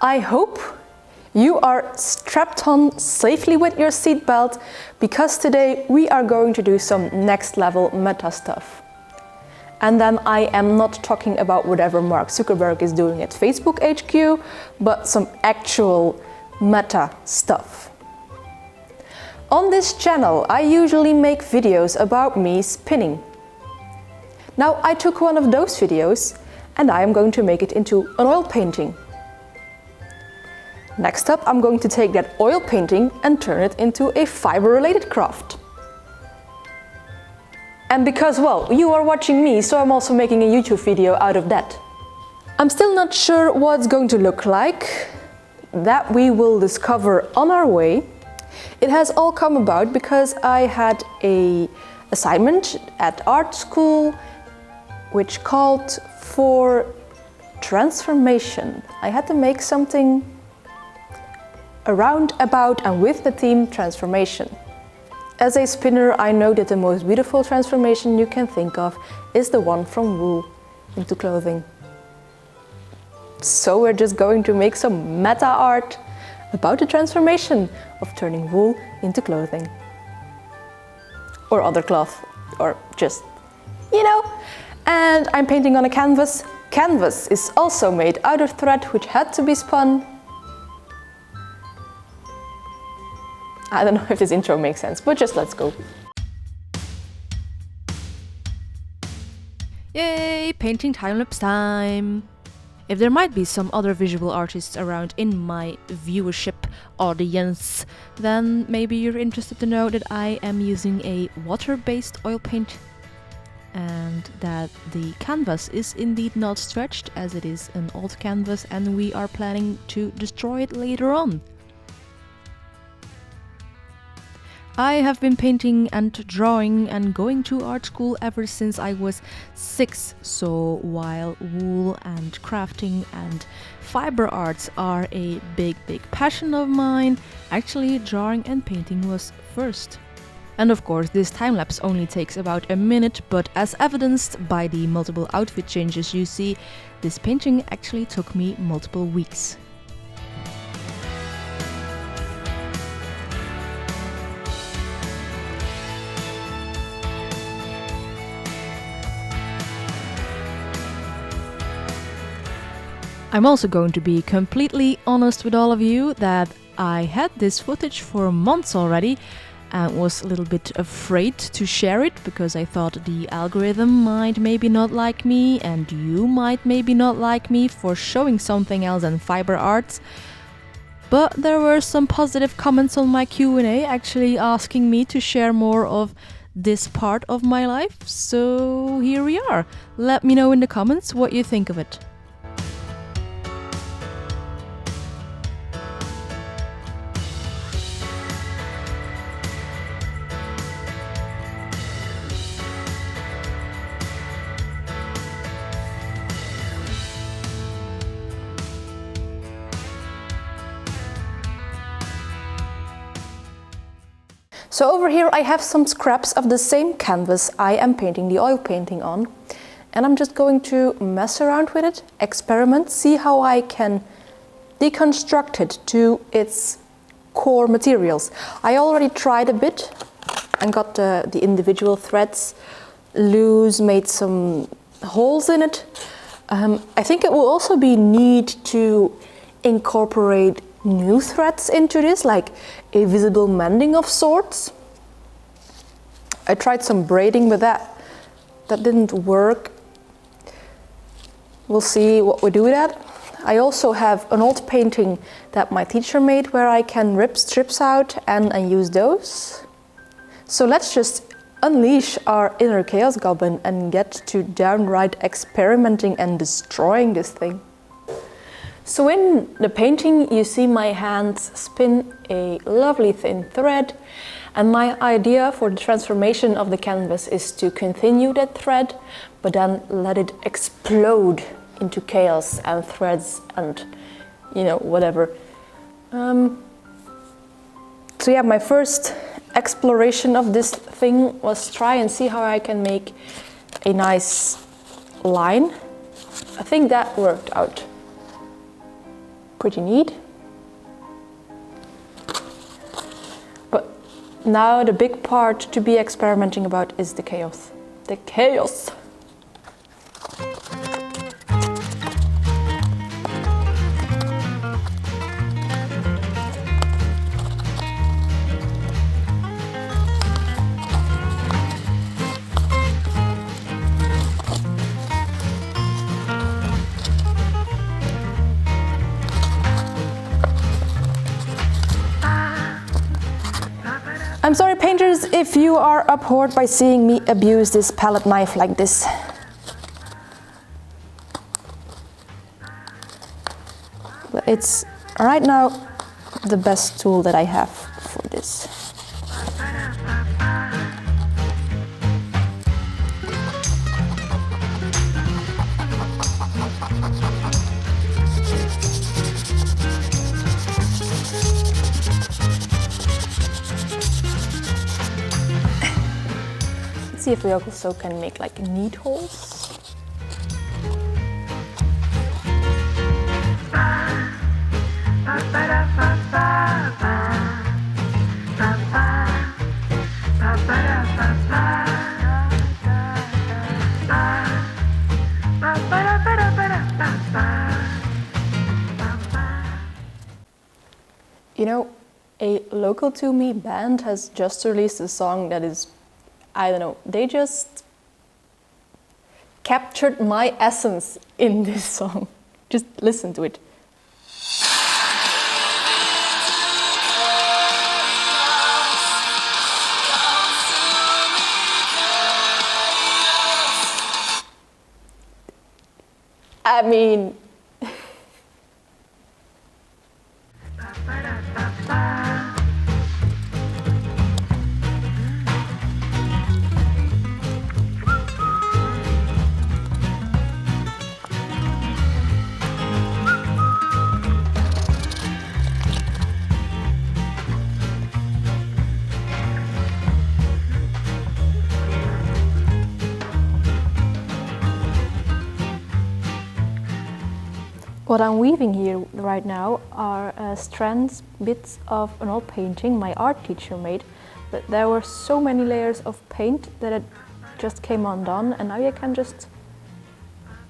I hope you are strapped on safely with your seatbelt, because today we are going to do some next level meta stuff. And then I am not talking about whatever Mark Zuckerberg is doing at Facebook HQ, but some actual meta stuff. On this channel, I usually make videos about me spinning. Now I took one of those videos and I am going to make it into an oil painting. Next up, I'm going to take that oil painting and turn it into a fiber-related craft. And because, well, you are watching me, so I'm also making a YouTube video out of that. I'm still not sure what it's going to look like. That we will discover on our way. It has all come about because I had an assignment at art school which called for transformation. I had to make something around, about and with the theme transformation. As a spinner, I know that the most beautiful transformation you can think of is the one from wool into clothing. So we're just going to make some meta art about the transformation of turning wool into clothing. Or other cloth, or just, you know. And I'm painting on a canvas. Canvas is also made out of thread, which had to be spun. I don't know if this intro makes sense, but just let's go. Yay, painting time-lapse time! If there might be some other visual artists around in my viewership audience, then maybe you're interested to know that I am using a water-based oil paint and that the canvas is indeed not stretched, as it is an old canvas and we are planning to destroy it later on. I have been painting and drawing and going to art school ever since I was 6, so while wool and crafting and fiber arts are a big passion of mine, actually drawing and painting was first. And of course this time-lapse only takes about a minute, but as evidenced by the multiple outfit changes you see, this painting actually took me multiple weeks. I'm also going to be completely honest with all of you that I had this footage for months already and was a little bit afraid to share it because I thought the algorithm might maybe not like me and you might maybe not like me for showing something else than fiber arts. But there were some positive comments on my Q&A actually asking me to share more of this part of my life, so here we are. Let me know in the comments what you think of it. So over here I have some scraps of the same canvas I am painting the oil painting on, and I'm just going to mess around with it, experiment, see how I can deconstruct it to its core materials. I already tried a bit and got the individual threads loose, made some holes in it. I think it will also be neat to incorporate new threads into this, like a visible mending of sorts. I tried some braiding, but that didn't work. We'll see what we do with that. I also have an old painting that my teacher made where I can rip strips out and use those. So let's just unleash our inner chaos goblin and get to downright experimenting and destroying this thing. So in the painting you see my hands spin a lovely thin thread, and my idea for the transformation of the canvas is to continue that thread but then let it explode into chaos and threads and, you know, whatever. So yeah, my first exploration of this thing was try and see how I can make a nice line. I think that worked out. Pretty neat. But now the big part to be experimenting about is the chaos. The chaos! I'm sorry, painters, if you are abhorred by seeing me abuse this palette knife like this. But it's right now the best tool that I have for this. See if we also can make like neat holes. You know, a local to me band has just released a song that is, I don't know, they just captured my essence in this song. Just listen to it. I mean, what I'm weaving here right now are strands, bits of an old painting my art teacher made, but there were so many layers of paint that it just came undone, and now you can just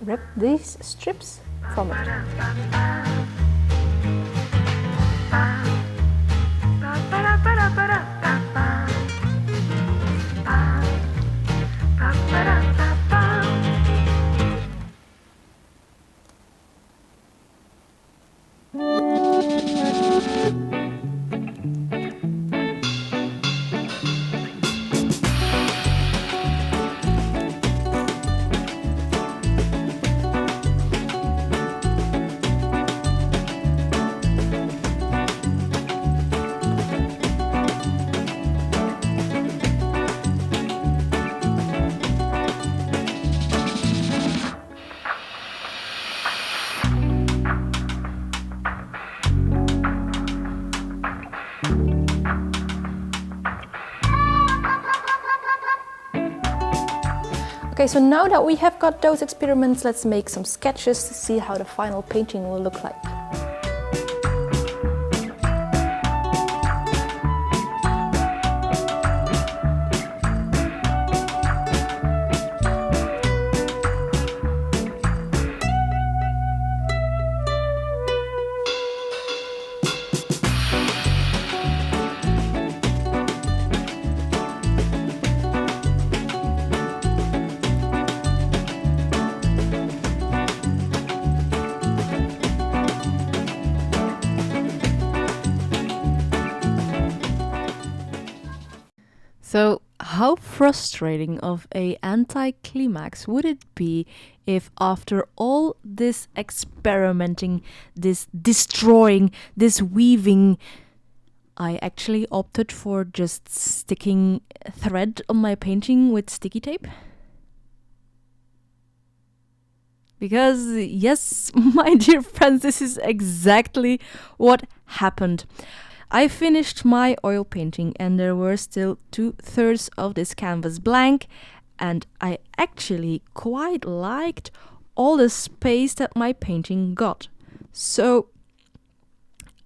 rip these strips from it. Okay, so now that we have got those experiments, let's make some sketches to see how the final painting will look like. So how frustrating of a anticlimax would it be if after all this experimenting, this destroying, this weaving, I actually opted for just sticking thread on my painting with sticky tape? Because yes, my dear friends, this is exactly what happened. I finished my oil painting and there were still 2/3 of this canvas blank, and I actually quite liked all the space that my painting got. So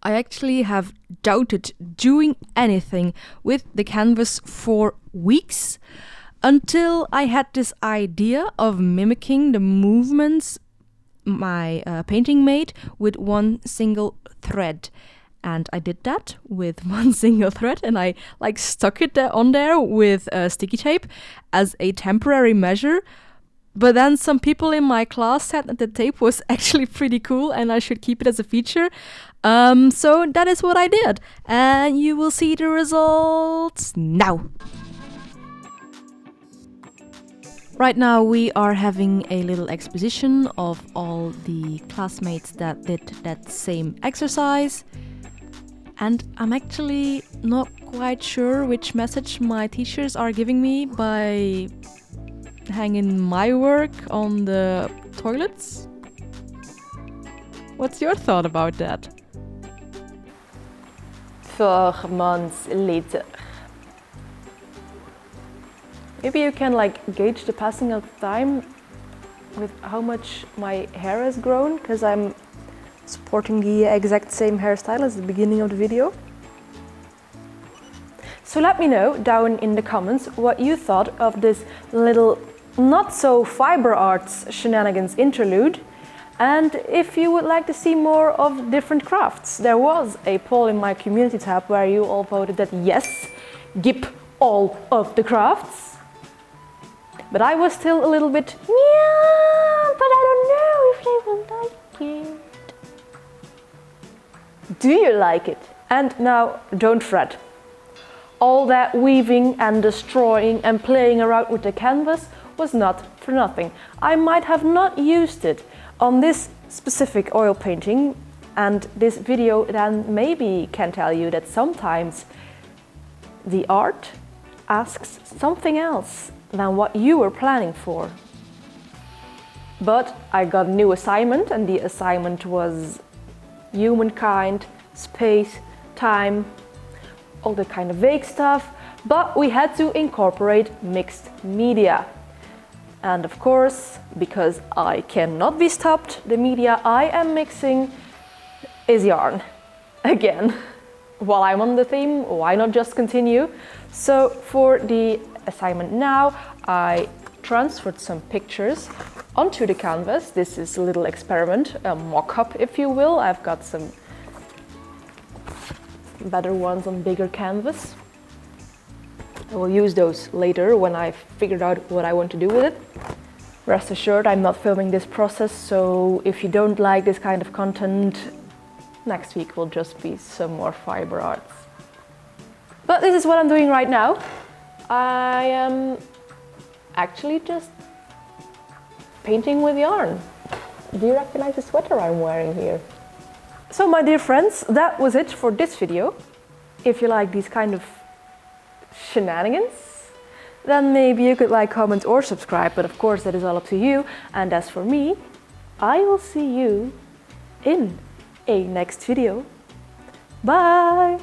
I actually have doubted doing anything with the canvas for weeks until I had this idea of mimicking the movements my painting made with one single thread. And I did that with one single thread, and I like stuck it on there with sticky tape as a temporary measure. But then some people in my class said that the tape was actually pretty cool and I should keep it as a feature. So that is what I did, and you will see the results now. Right now we are having a little exposition of all the classmates that did that same exercise. And I'm actually not quite sure which message my teachers are giving me by hanging my work on the toilets. What's your thought about that? 4 months later. Maybe you can like gauge the passing of time with how much my hair has grown, because I'm sporting the exact same hairstyle as the beginning of the video. So let me know down in the comments what you thought of this little not so fiber arts shenanigans interlude, and if you would like to see more of different crafts. There was a poll in my community tab where you all voted that yes, keep all of the crafts. But I was still a little bit, yeah, but I don't know if they will like it. Do you like it? And now, don't fret. All that weaving and destroying and playing around with the canvas was not for nothing. I might have not used it on this specific oil painting, and this video then maybe can tell you that sometimes the art asks something else than what you were planning for. But I got a new assignment, and the assignment was humankind, space, time, all the kind of vague stuff, but we had to incorporate mixed media. And of course, because I cannot be stopped, the media I am mixing is yarn. Again, while I'm on the theme, why not just continue? So for the assignment now, I transferred some pictures onto the canvas. This is a little experiment, a mock-up if you will. I've got some better ones on bigger canvas. I will use those later when I've figured out what I want to do with it. Rest assured, I'm not filming this process, so if you don't like this kind of content, next week will just be some more fiber arts. But this is what I'm doing right now. I am actually just painting with yarn. Do you recognize the sweater I'm wearing here? So my dear friends, that was it for this video. If you like these kind of shenanigans, then maybe you could like, comment or subscribe, but of course that is all up to you. And as for me, I will see you in a next video. Bye!